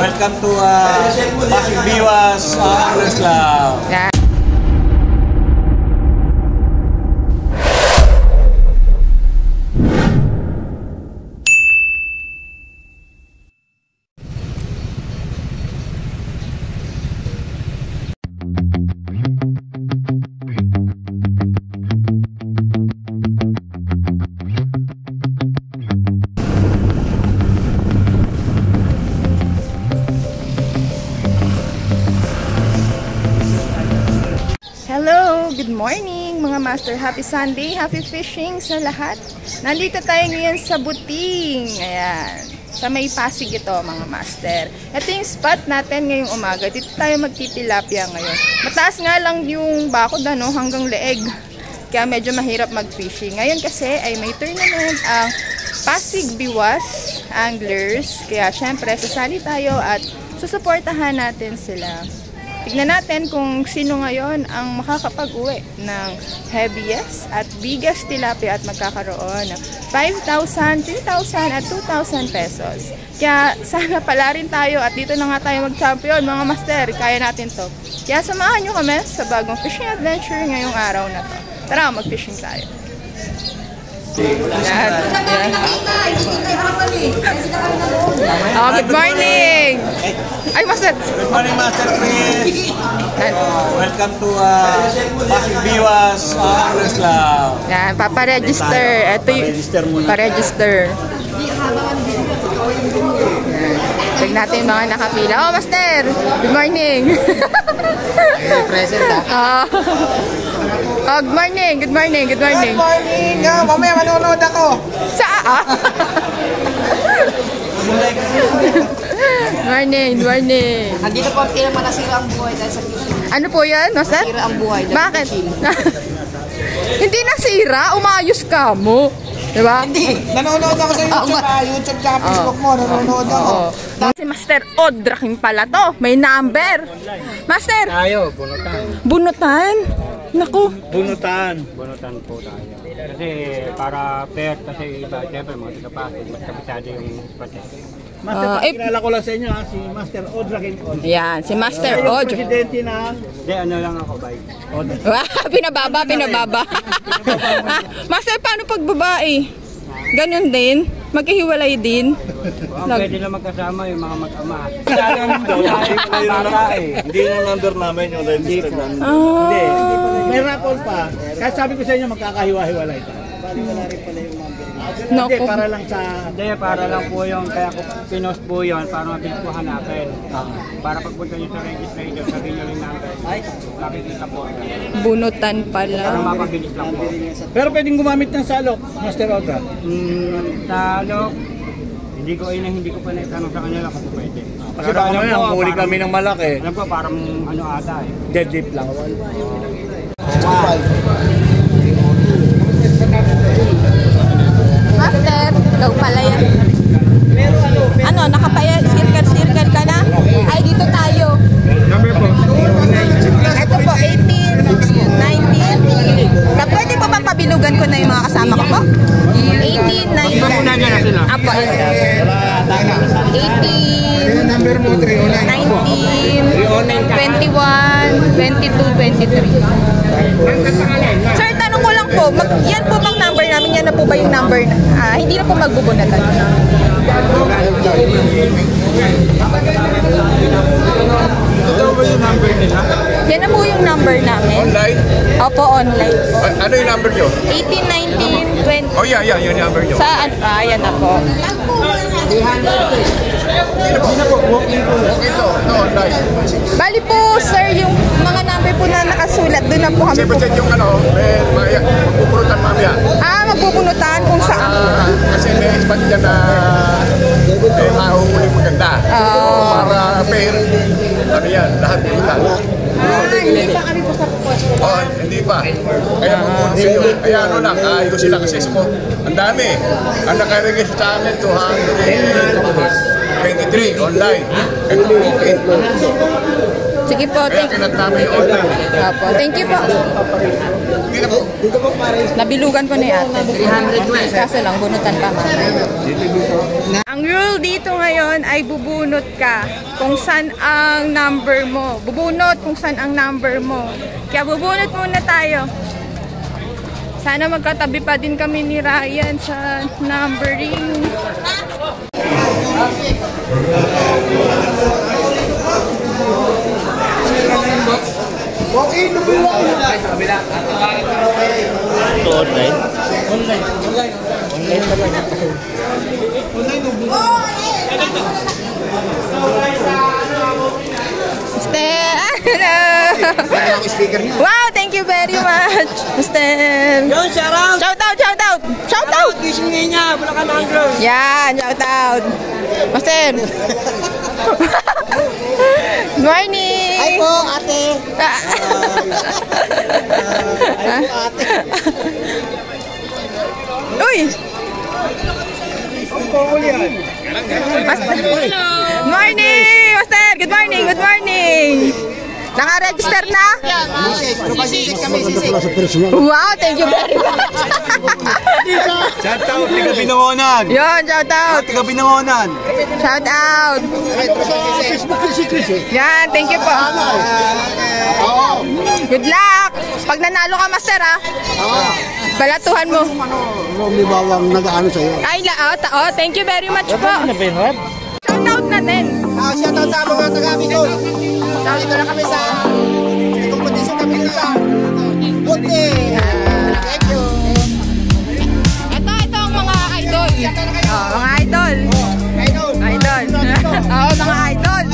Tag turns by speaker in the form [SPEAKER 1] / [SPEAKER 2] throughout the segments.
[SPEAKER 1] Welcome to Pasig Biwas Anglers Club.
[SPEAKER 2] Yeah. Hello! Good morning mga master! Happy Sunday! Happy fishing sa lahat! Nandito tayo ngayon sa Buting. Ayan. Sa may Pasig ito mga master. Ito yung spot natin ngayong umaga. Dito tayo magtitilapia ngayon. Mataas nga lang yung bakod hanggang leeg. Kaya medyo mahirap mag-fishing. Ngayon kasi ay may tournament ang Pasig Biwas Anglers. Kaya syempre sasali tayo at susuportahan natin sila. Tignan natin kung sino ngayon ang makakapag-uwi ng heaviest at biggest tilapia at magkakaroon ng 5,000, 3,000 at 2,000 pesos. Kaya sana pala rin tayo at dito na nga tayo mag-champion mga master. Kaya natin to. Kaya samahan nyo kami sa bagong fishing adventure ngayong araw na to. Tara, mag-fishing tayo. Oh, good morning! Ay, Master!
[SPEAKER 1] Good morning, Master Chris! Welcome to Pasig Biwas Anglers Club.
[SPEAKER 2] Yan, paparegister. Ito yung paregister. Tignan natin yung mga nakapila. Oh, Master! Good morning!
[SPEAKER 3] Present ha?
[SPEAKER 2] Oh, good morning! Good morning! Good morning!
[SPEAKER 3] Good morning! Mamaya manonood ako!
[SPEAKER 2] Morning! Morning!
[SPEAKER 3] Andito po ang nasira ang buhay dahil sa fishing.
[SPEAKER 2] Ano po yan, Master?
[SPEAKER 3] Nasira ang buhay dahil
[SPEAKER 2] Bakit?
[SPEAKER 3] sa fishing.
[SPEAKER 2] Hindi nasira, umayos ka mo. Diba?
[SPEAKER 3] Hindi! Nanonood ako sa YouTube tsaka Facebook mo. Nanonood ako.
[SPEAKER 2] Si Master Odraking pala to. May number. Master!
[SPEAKER 1] Tayo, bunutan.
[SPEAKER 2] Bunutan? Naku.
[SPEAKER 1] Bunutan po tayo. Kasi para fair, kasi iba, siyempre mga tigapasig, mas kabisado yung pati. Master, kilala ko lang sa inyo si Master Odraking.
[SPEAKER 2] Yan, si Master
[SPEAKER 1] Od.
[SPEAKER 2] Od.
[SPEAKER 1] Presidente ng... Hindi, ano lang ako, bye.
[SPEAKER 2] Pinababa. Master, paano pag babae? Ganun din? Magkahiwalay din?
[SPEAKER 1] Pwede lang magkasama yung mga mag-ama.
[SPEAKER 4] Hindi na number namin yung registered namin.
[SPEAKER 1] Hindi. May rapol pa. Kaya sabi ko sa inyo magkakahiwa-hiwalay ka. Wala rin pala yung number. Hindi, para lang sa... Hindi, para lang po yung... Kaya ko pinost po yun para mabilis po hanapin. Para pagpunta nyo sa registration, sabihin nyo yung number. Nakikita po.
[SPEAKER 2] Bunutan pala.
[SPEAKER 1] Para mapabilis lang po. Pero pwedeng gumamit ng salok, Master Odra? Salok? Hindi ko pa naitanong sa kanila kung pwede.
[SPEAKER 4] Kasi baka naman, huli kami ng malaki.
[SPEAKER 1] Alam ko, parang ano ata eh.
[SPEAKER 4] Deadlift lang.
[SPEAKER 2] Master, ikaw pala yan. Ano, nakapaya, circle ka na? Ay, dito tayo.
[SPEAKER 1] Number po?
[SPEAKER 2] Ito po, 18, 19. Pwede po bang pabilugan ko na yung mga kasama ko po? 18, 19. Apo, 18,
[SPEAKER 3] Number mo, 309.
[SPEAKER 2] 19, 21, 22, 23. Sir, tanong ko lang po, yan po bang number namin? Yan na po ba yung number? Hindi na po magbubunatan.
[SPEAKER 4] Ito ba yung number nila?
[SPEAKER 2] Yan na po yung number namin.
[SPEAKER 4] Online?
[SPEAKER 2] Opo, online.
[SPEAKER 4] Ano yung number nyo?
[SPEAKER 2] 18, 19, 20.
[SPEAKER 4] Oh yeah, yung number nyo.
[SPEAKER 2] Saan? Yan na po.
[SPEAKER 4] Okay to, online.
[SPEAKER 2] Bali po, sir, yung mga number po na nakasulat, doon na po kami po.
[SPEAKER 4] Kasi yung magpupunutan mamaya.
[SPEAKER 2] Magpupunutan kung saan.
[SPEAKER 4] Kasi may spot dyan na may mahuhuling maganda. Para fair, ano yan, lahat punutan.
[SPEAKER 2] Hindi pa kami po sa pwesto.
[SPEAKER 4] Oh, hindi pa. Kaya pupunta sa iyo. Kaya ano lang, ayos sila kasi ang dami. Ang nakaregister sa amin, 223 online. Okay.
[SPEAKER 2] Sige po,
[SPEAKER 4] Kaya kinat namin yung order.
[SPEAKER 2] Opo, thank you po. Nabilugan ko na yan. 300 kaso lang, bunutan pa. Ang rule dito ngayon ay bubunot ka kung saan ang number mo. Bubunot kung saan ang number mo. Kaya bubunot muna tayo. Sana magkatabi pa din kami ni Ryan sa numbering. Wow, thank you very much, Mr.
[SPEAKER 3] Yun, shout out!
[SPEAKER 2] Shout out, shout out! Shout out!
[SPEAKER 3] Gising niya, Bulacan Anglers!
[SPEAKER 2] Yan, shout out! Master! Good morning!
[SPEAKER 3] Hi po, ate! Hi po, ate!
[SPEAKER 2] Uy! Good morning, Master! Good morning, good morning! Naka-register na?
[SPEAKER 3] Sisik kami, sisik!
[SPEAKER 2] Wow, thank you very much!
[SPEAKER 1] Shout out, tiga Binangonan.
[SPEAKER 2] Yun, shout out!
[SPEAKER 1] Tiga Binangonan.
[SPEAKER 2] Shout out! Yan, thank you po. Good luck! Pag nanalo ka, Master, ha? Balatuhan mo.
[SPEAKER 3] May bawang nag-ano sa'yo.
[SPEAKER 2] Ay, thank you very much po. Shout out natin.
[SPEAKER 3] Shout out sa mga taga-Bicol. Dito na kami sa competition kami dito sa Buti. Thank you.
[SPEAKER 2] Ito ang mga idol. Mga idol.
[SPEAKER 3] Idol.
[SPEAKER 2] Idol. Oo, mga idol.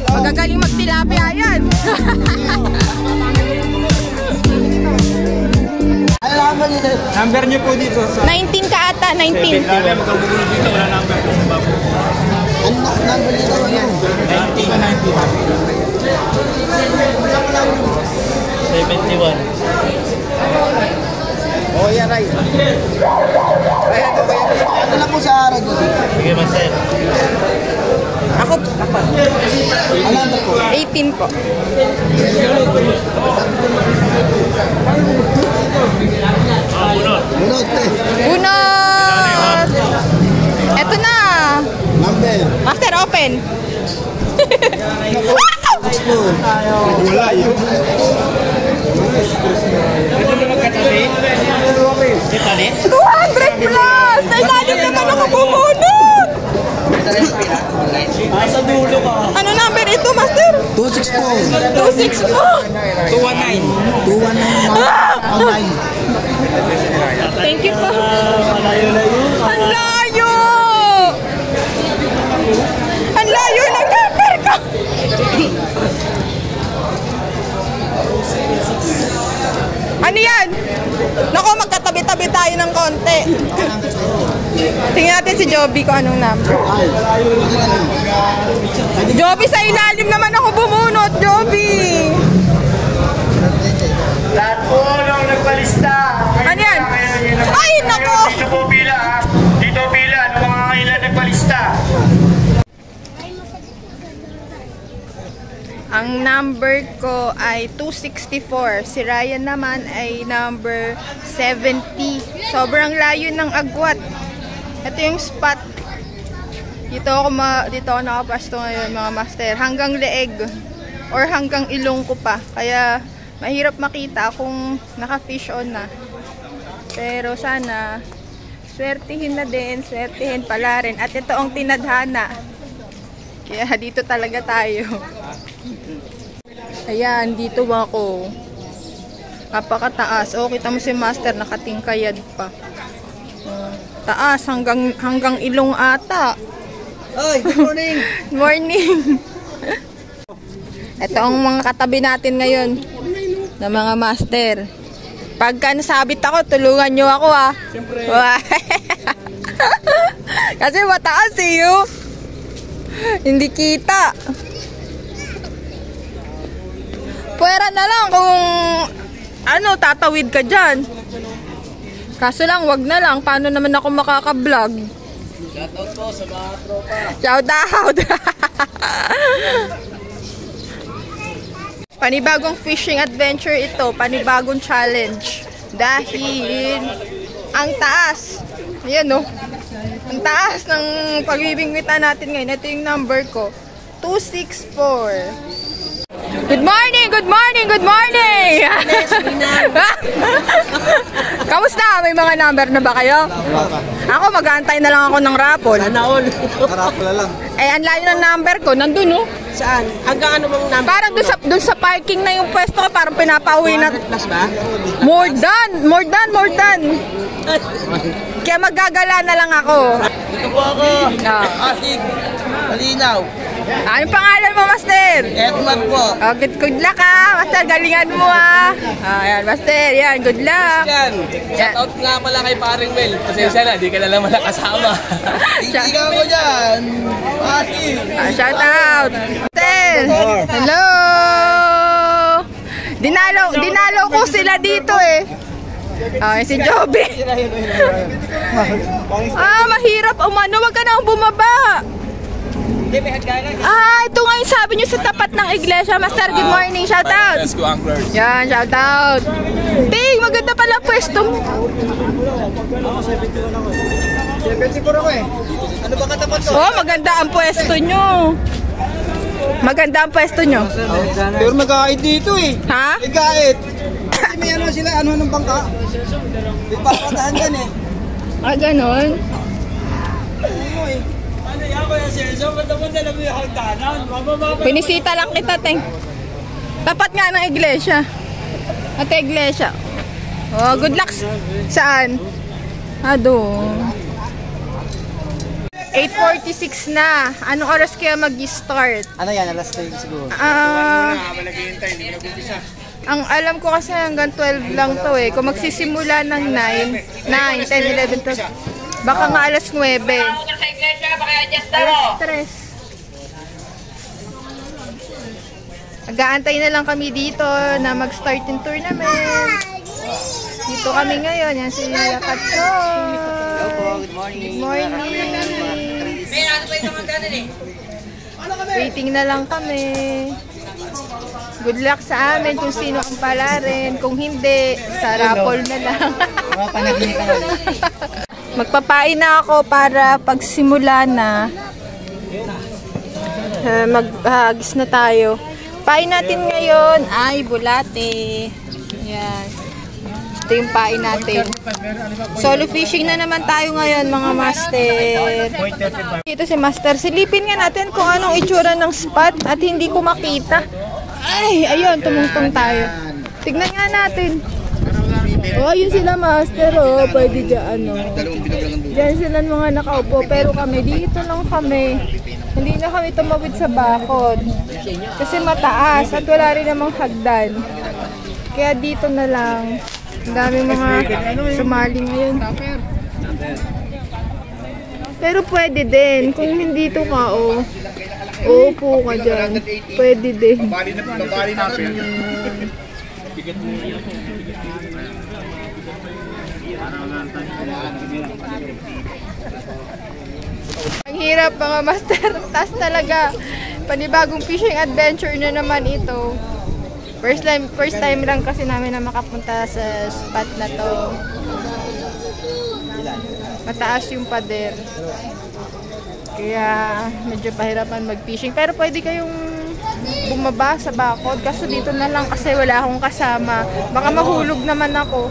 [SPEAKER 2] Magagaling magtilapia yan.
[SPEAKER 1] Number niyo po dito sa
[SPEAKER 2] 19 ka ata, 19.
[SPEAKER 1] Dali magkabubulo dito, wala number po sa babo.
[SPEAKER 3] Ano number dito?
[SPEAKER 1] 71.
[SPEAKER 3] Oh, yan ay. Ano lang po sa araw dito?
[SPEAKER 1] Sige, Master.
[SPEAKER 2] Ako,
[SPEAKER 3] Ano number po?
[SPEAKER 2] 18 po.
[SPEAKER 3] Bunot eh.
[SPEAKER 2] Bunot! Eto na!
[SPEAKER 3] Number.
[SPEAKER 2] Master, open!
[SPEAKER 1] Wala yun. Ito na magkatabi? Kitali?
[SPEAKER 2] 200 plus! Nailalim naman ako bumunot!
[SPEAKER 1] Sa dulo ka.
[SPEAKER 2] Ano number ito, Master?
[SPEAKER 3] 264.
[SPEAKER 2] 264!
[SPEAKER 1] 219.
[SPEAKER 3] 219.
[SPEAKER 2] Thank you po.
[SPEAKER 1] Malayo-layo.
[SPEAKER 2] Ang layo! Ang layo ng number ko! Ano yan? Naku, magkatabi-tabi tayo ng konti. Tingnan natin si Joby kung anong number. Joby, sa ilalim naman ako bumunot, Joby!
[SPEAKER 5] Lahat po nung nagpalista.
[SPEAKER 2] Ano yan? Ay, nako!
[SPEAKER 5] Dito po pila ha. Dito pila. Nung mga kailan nagpalista.
[SPEAKER 2] Ang number ko ay 264. Si Ryan naman ay number 70. Sobrang layo ng agwat. Ito yung spot. Dito ako nakapasto ngayon, mga master. Hanggang leeg or hanggang ilong ko pa. Kaya mahirap makita kung naka-fish on na. Pero sana swertihin na din, swertihin pala rin. At ito ang tinadhana. Kaya dito talaga tayo. Ayan, dito ako. Napakataas. Oh, kita mo si Master, nakatingkayad pa. Taas, hanggang ilong ata.
[SPEAKER 3] Oy, good morning.
[SPEAKER 2] Good morning. Ito ang mga katabi natin ngayon na mga master. Pagka nasabit ako, tulungan nyo ako ah. Siyempre. Kasi mataas eh yun. Hindi kita. Pwera na lang kung ano, tatawid ka dyan. Kaso lang, wag na lang. Paano naman ako makaka-vlog?
[SPEAKER 3] Shoutout po sa mga tropa.
[SPEAKER 2] Shout out! Panibagong fishing adventure ito, panibagong challenge. Dahil ang taas. Ayan oh. Ang taas ng pagbibingwitan natin ngayon. Ito yung number ko. 264. Good morning! Good morning! Good morning! Kamusta? May mga number na ba kayo? Ako, mag-aantay na lang ako ng raffle.
[SPEAKER 3] Sana all. Raffle na lang.
[SPEAKER 2] Eh, ang layo ng number ko. Nandun, no?
[SPEAKER 3] Saan? Hanggang ano bang number?
[SPEAKER 2] Parang dun sa parking na yung pwesto ko. Parang pinapauwi na.
[SPEAKER 3] Plus ba?
[SPEAKER 2] More than. Kaya magagala na lang ako.
[SPEAKER 3] Dito po ako. Asig. Malinaw.
[SPEAKER 2] Anong pangalan mo, Master?
[SPEAKER 3] Edmond po.
[SPEAKER 2] Oh, good luck ah. Master, galingan mo ah. Ayan, Master. Yan, good luck.
[SPEAKER 6] Yan. Shoutout nga pala kay paring Mel. Pasensya na, di ka na naman nakasama.
[SPEAKER 3] Ika mo dyan. Asig.
[SPEAKER 2] Shout out. Master. Hello. Dinalaw ko sila dito eh. Si Joby. Mahirap umano. Wag ka nang bumaba. Ito nga yung sabi nyo sa tapat ng iglesia. Master, good morning. Shout out.
[SPEAKER 6] Let's go, Anglers.
[SPEAKER 2] Yan, shout out. Ting, maganda pala pwesto mo.
[SPEAKER 3] 74 ako eh. Ano ba katapat ko?
[SPEAKER 2] Oh, maganda ang pwesto nyo. Maganda ang pwesto nyo.
[SPEAKER 3] Pero mag-aait dito eh.
[SPEAKER 2] Ha?
[SPEAKER 3] Mag-aait. Kasi may ano sila, ano ng bangka. May papatahan yan eh.
[SPEAKER 2] Ganon. Pinisita lang kita, Teng. Tapat nga ng iglesia. Ate iglesia. Oh, good luck. Saan? Doon. 8:46 na. Anong oras kaya mag-start?
[SPEAKER 3] Ano yan, alas 2 siguro.
[SPEAKER 2] Ang alam ko kasi hanggang 12 lang to eh. Kung magsisimula ng 9, 10, 11, 12. Baka nga alas 9. Alas 3. Nag-aantay na lang kami dito na mag-start yung tournament. Dito kami ngayon. Yan si Kacho.
[SPEAKER 3] Good morning.
[SPEAKER 2] Good morning. Waiting na lang kami. Good luck sa amin kung sino ang palarin. Kung hindi, sa raffle na lang. Magpapain na ako para pagsimula na maghagis na tayo. Pain natin ngayon ay bulate. Yan. Ito yung pain natin. Solo fishing na naman tayo ngayon, mga master. Ito si Master. Silipin nga natin kung anong itsura ng spot at hindi ko makita. Ay, ayun, tumungtong tayo. Tignan nga natin. Oh, yun sila, Master. Oh, pwede dyan, Diyan sila mga nakaupo. Pero kami, dito lang kami. Hindi na kami tumawid sa bakod. Kasi mataas at wala rin namang hagdan. Kaya dito na lang. Ang daming mga sumali ngayon. Pero pwede din. Kung hindi to ka, uupo ka dyan. Pwede din. Ang hirap, mga master. Tas talaga. Panibagong fishing adventure na naman ito. First time lang kasi namin na makapunta sa spot na to. Mataas yung pader. Kaya medyo pahirapan mag-fishing. Pero pwede kayong bumaba sa bakod. Kaso dito na lang kasi wala akong kasama. Baka mahulog naman ako.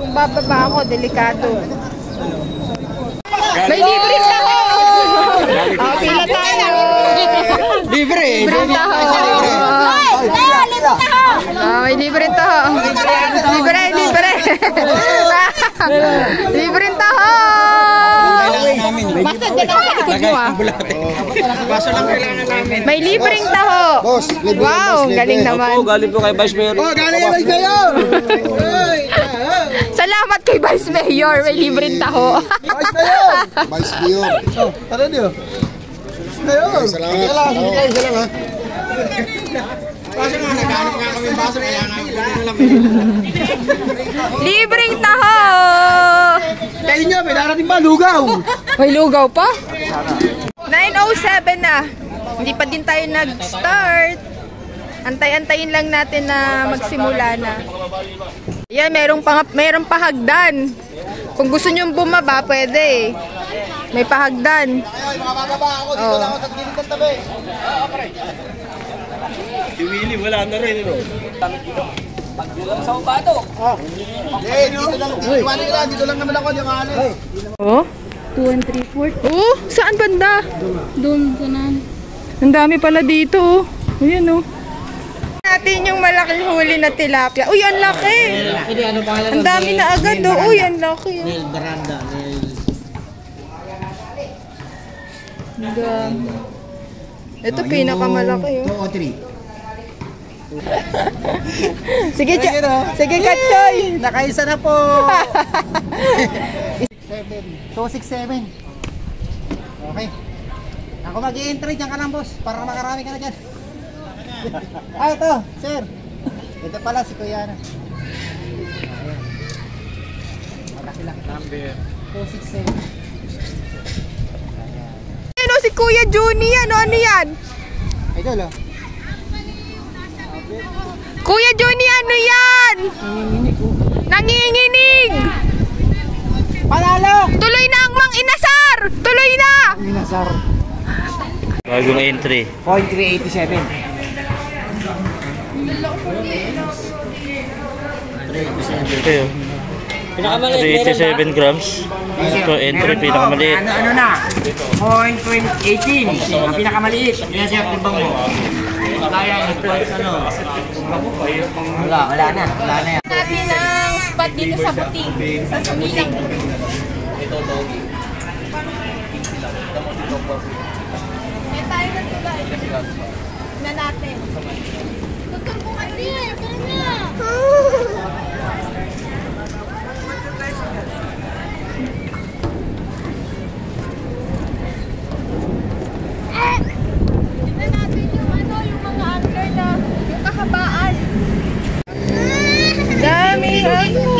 [SPEAKER 2] Kung bababa ako, delikado. May libre taho! Pila tayo!
[SPEAKER 3] Libre!
[SPEAKER 2] Libre taho! May libre taho! Libre! Libre taho! Basta dyan ako sa likod mo
[SPEAKER 3] Baso lang kailangan namin.
[SPEAKER 2] May libreng taho!
[SPEAKER 3] Boss, libre.
[SPEAKER 2] Wow, galing naman.
[SPEAKER 6] Galing po kay Vice Mayor.
[SPEAKER 3] Galing kay Vice Mayor!
[SPEAKER 2] Salamat kay Vice Mayor, may libreng taho.
[SPEAKER 3] Vice Mayor! Vice Mayor. Tara niyo. Mayor! Salamat. Isa lang ha. Baso nga, naghanap nga kami baso. Kaya nga,
[SPEAKER 2] Libreng taho!
[SPEAKER 3] kayo nyo, may darating ba? Lugaw!
[SPEAKER 2] May lugaw pa? 9:07 na. Hindi pa din tayo nag-start. Antay-antayin lang natin na magsimula na. Yan, merong pahagdan. Kung gusto nyo bumaba, pwede. May pahagdan. Oh.
[SPEAKER 5] Si Willie, wala na rin, no?
[SPEAKER 6] Pagdulang sa ubato.
[SPEAKER 3] Dito lang naman ako, di ba?
[SPEAKER 2] Oh?
[SPEAKER 7] 2 and 3/4.
[SPEAKER 2] Oh, saan banda?
[SPEAKER 7] Doon, kanan.
[SPEAKER 2] Ang dami pala dito. Oh. Ayan oh. Natin yung malaking huli na tilapia. Uy, ang laki. Ang dami na agad oh. Uy, ang laki.
[SPEAKER 1] Nail Baranda.
[SPEAKER 2] Ang dami. Ito pinakamalaki oh.
[SPEAKER 1] 2 o 3.
[SPEAKER 2] Sige, sige, Katchoy.
[SPEAKER 1] Nakaisa na po. 267. Okay. Ako mag-i-entry dyan ka lang, boss. Para makarami ka na dyan. Ito, sir. Ito pala si Kuya na. Malaki lang. Number 267.
[SPEAKER 2] Ano si Kuya Juni yan? Ano yan?
[SPEAKER 1] Idol, oh.
[SPEAKER 2] Kuya Juni, ano yan? Nanginginig.
[SPEAKER 1] Panalo!
[SPEAKER 2] Tuloy na ang Mang Inasar. Tuloy na.
[SPEAKER 1] Minasar.
[SPEAKER 8] Bagong entry.
[SPEAKER 1] 0.387.
[SPEAKER 8] Ito
[SPEAKER 6] Pinakamaliit.
[SPEAKER 8] 87 grams. Ito entry, pinakamaliit.
[SPEAKER 1] Ano na? 0.18. Ang pinakamaliit. Yan siya, timbang mo. Kaya ano? Wala na yan.
[SPEAKER 2] Natin ang spot dito sa buting. Sa Sumilang.
[SPEAKER 6] Ito, doggy.
[SPEAKER 2] May tayo na tulay. Na natin. Tutur mo kasi. Tignan natin yung ano, yung mga angler na, yung kahabaan. Dami ano.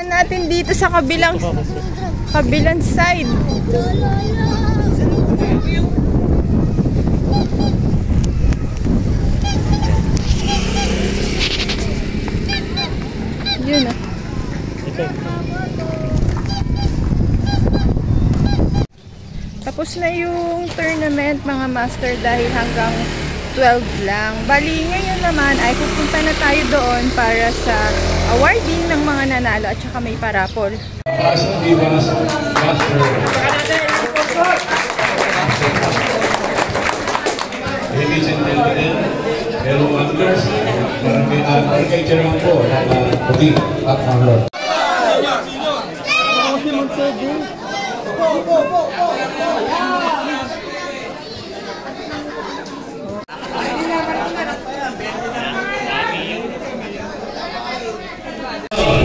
[SPEAKER 2] Natin dito sa kabilang side. Yun ah. Tapos na yung tournament mga master dahil hanggang 12 lang. Bali, ngayon naman ay pupunta na tayo doon para sa awarding ng mga nanalo at saka may parapol.
[SPEAKER 9] Ladies and gentlemen, fellow anglers, marami kay Jerome po ng puting at anglers.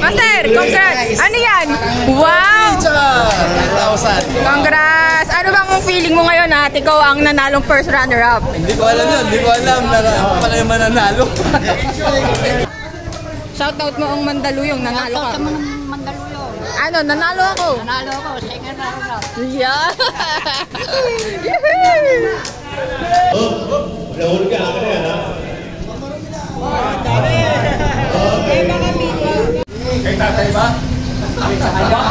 [SPEAKER 2] Master, congrats! Ano yan? Wow! Congrats! Ano bang feeling mo ngayon at ikaw ang nanalong first runner-up?
[SPEAKER 6] Hindi ko alam yun. Hindi ko alam na ako pala yung mananalo.
[SPEAKER 2] Shoutout mo ang Mandaluyong, nanalo ka. Ano, nanalo ako?
[SPEAKER 7] Nanalo ako, second runner-up.
[SPEAKER 2] Yeah!
[SPEAKER 9] Lahul ka, ako na yan ha?
[SPEAKER 6] Kay tatay ba? Kay tatay ba?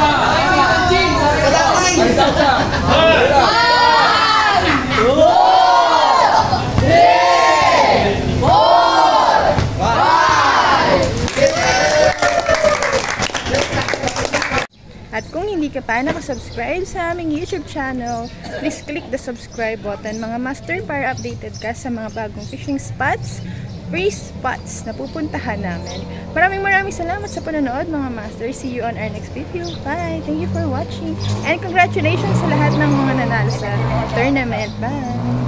[SPEAKER 2] At kung hindi ka pa nakasubscribe sa aming YouTube channel, please click the subscribe button mga master para updated ka sa mga bagong fishing spots, free spots na pupuntahan namin. Maraming salamat sa panonood mga master. See you on our next video. Bye! Thank you for watching and congratulations sa lahat ng mga nanalo sa tournament. Bye!